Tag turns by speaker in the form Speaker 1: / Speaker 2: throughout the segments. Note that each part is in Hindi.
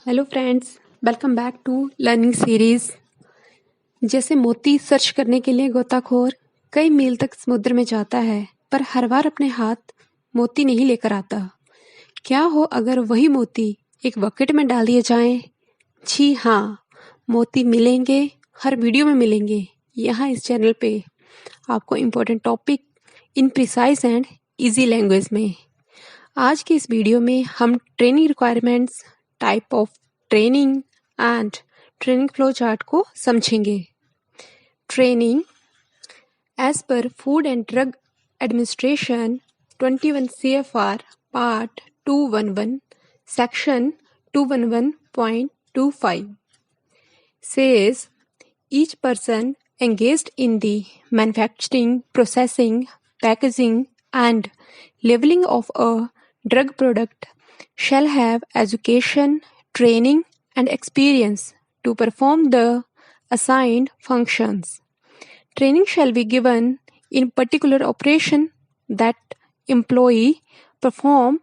Speaker 1: Hello friends, welcome back to learning series. जैसे मोती सर्च करने के लिए गोताखोर कई मील तक समुद्र में जाता है, पर हर बार अपने हाथ मोती नहीं लेकर आता। क्या हो अगर वही मोती एक बकेट में डाल दिए जाएं? जी हाँ, मोती मिलेंगे, हर वीडियो में मिलेंगे। यहाँ इस चैनल पे आपको important topic in precise and easy language में। आज की इस वीडियो में हम training requirements, type of training and training flow chart को समझेंगे। ट्रेनिंग एज पर food and drug administration 21 CFR part 211 section 211.25 says each person engaged in the manufacturing, processing, packaging and labeling of a drug product shall have education, training and experience to perform the assigned functions. Training shall be given in particular operation that employee perform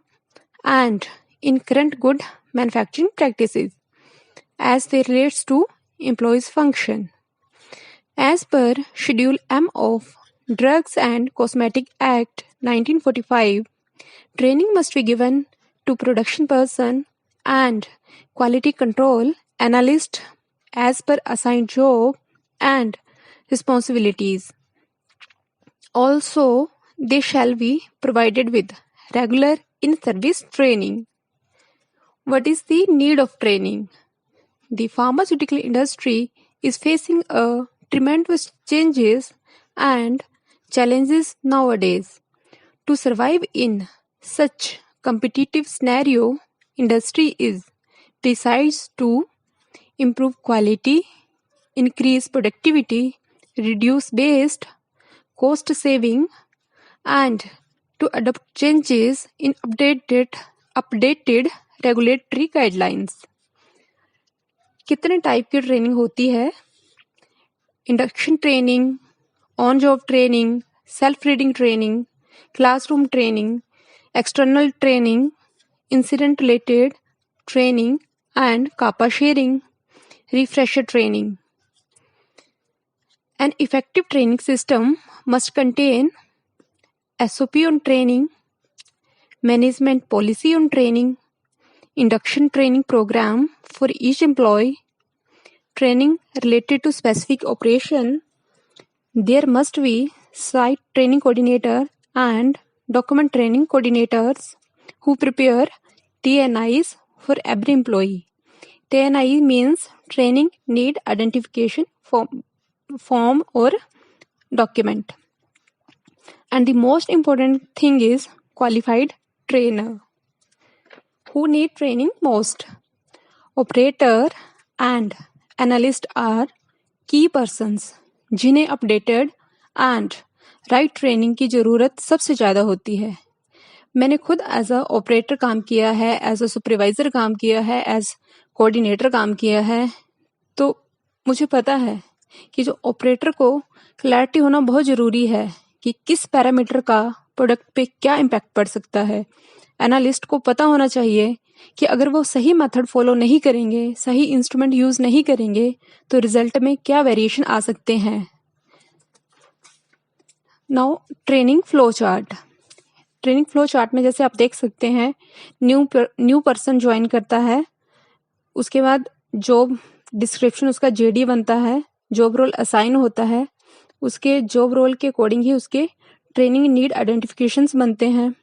Speaker 1: and in current good manufacturing practices as they relates to employee's function. As per Schedule M of Drugs and Cosmetic Act 1945, training must be given to production person and quality control analyst as per assigned job and responsibilities. Also, they shall be provided with regular in-service training. What is the need of training? The pharmaceutical industry is facing a tremendous changes and challenges nowadays. To survive in such competitive scenario, industry is precise to improve quality, increase productivity, reduce waste, cost saving, and to adopt changes in updated regulatory guidelines. कितने टाइप की ट्रेनिंग होती है? Induction training, on job training, self reading training, classroom training, external training, incident related training and CAPA sharing, refresher training. An effective training system must contain SOP on training, management policy on training, induction training program for each employee, training related to specific operation. There must be site training coordinator and document training coordinators who prepare TNIs for every employee. TNI means training need identification form or document. And the most important thing is qualified trainer. Who need training most? Operator and analyst are key persons जिन्हें अपडेटेड एंड राइट ट्रेनिंग की ज़रूरत सबसे ज़्यादा होती है। मैंने खुद एज अ ऑपरेटर काम किया है, एज अ सुपरवाइज़र काम किया है, एज कोऑर्डिनेटर काम किया है, तो मुझे पता है कि जो ऑपरेटर को क्लैरिटी होना बहुत ज़रूरी है कि किस पैरामीटर का प्रोडक्ट पे क्या इम्पैक्ट पड़ सकता है। एनालिस्ट को पता होना चाहिए कि अगर वो सही मेथड फॉलो नहीं करेंगे, सही इंस्ट्रूमेंट यूज़ नहीं करेंगे, तो रिजल्ट में क्या वेरिएशन आ सकते हैं। Now training flow chart. Training flow chart में जैसे आप देख सकते हैं, न्यू पर्सन ज्वाइन करता है, उसके बाद जॉब डिस्क्रिप्शन उसका JD बनता है, जॉब रोल असाइन होता है, उसके जॉब रोल के अकॉर्डिंग ही उसके ट्रेनिंग नीड आइडेंटिफिकेशंस बनते हैं।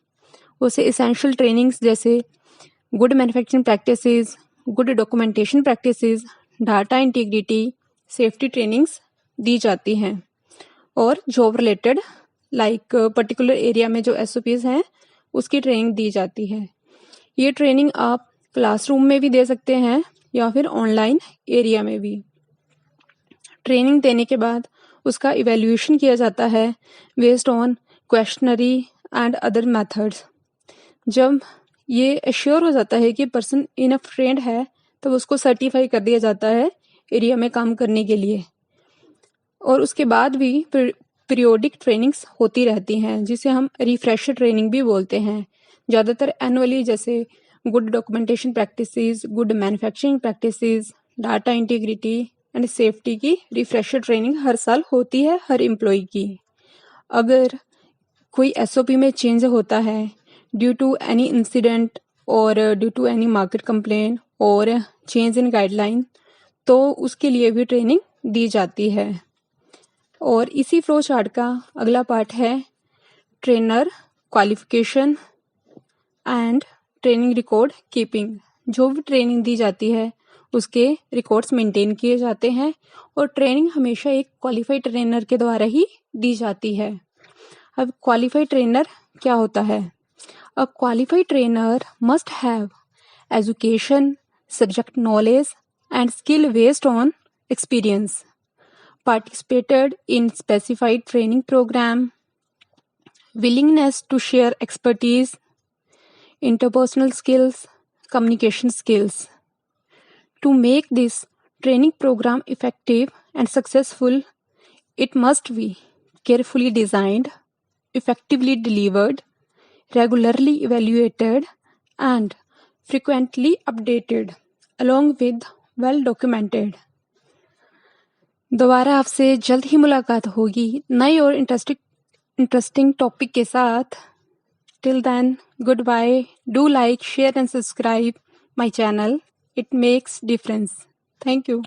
Speaker 1: उसे एसेंशियल ट्रेनिंग्स जैसे good manufacturing practices, good documentation practices, data integrity, safety trainings दी जाती हैं। और job related like particular area में जो SOPs हैं उसकी ट्रेनिंग दी जाती है। ये ट्रेनिंग आप क्लासरूम में भी दे सकते हैं या फिर ऑनलाइन एरिया में भी। ट्रेनिंग देने के बाद उसका इवैल्यूएशन किया जाता है based on questionnaire and other methods. जब ये एश्योर हो जाता है कि पर्सन इनफ ट्रेंड है, तब उसको सर्टिफाई कर दिया जाता है एरिया में काम करने के लिए। और उसके बाद भी पीरियोडिक ट्रेनिंग्स होती रहती हैं, जिसे हम रिफ्रेशर ट्रेनिंग भी बोलते हैं। ज़्यादातर एनुअली जैसे good documentation practices, good manufacturing practices, data integrity and safety की रिफ्रेशर ट्रेनिंग हर साल होती है हर एम्प्लॉय की। अगर कोई एसओपी में चेंज होता है ड्यू टू एनी इंसिडेंट और due to any market complain और चेंज इन गाइडलाइन, तो उसके लिए भी ट्रेनिंग दी जाती है। और इसी फ्लो चार्ट का अगला पार्ट है trainer qualification and training record keeping. जो भी ट्रेनिंग दी जाती है उसके रिकॉर्ड्स मेंटेन किए जाते हैं और ट्रेनिंग हमेशा एक क्वालिफाइड ट्रेनर के द्वारा ही दी जाती है। अब क्वालिफाइड ट्रेनर क्या होता है? A qualified trainer must have education, subject knowledge and skill based on experience, participated in specified training program, willingness to share expertise, interpersonal skills, communication skills. To make this training program effective and successful, it must be carefully designed, effectively delivered, regularly evaluated, and frequently updated, along with well documented. दोबारा आपसे जल्द ही मुलाकात होगी नई और इंटरेस्टिंग टॉपिक के साथ। Till then, good bye. Do like, share and subscribe my channel. It makes difference. Thank you.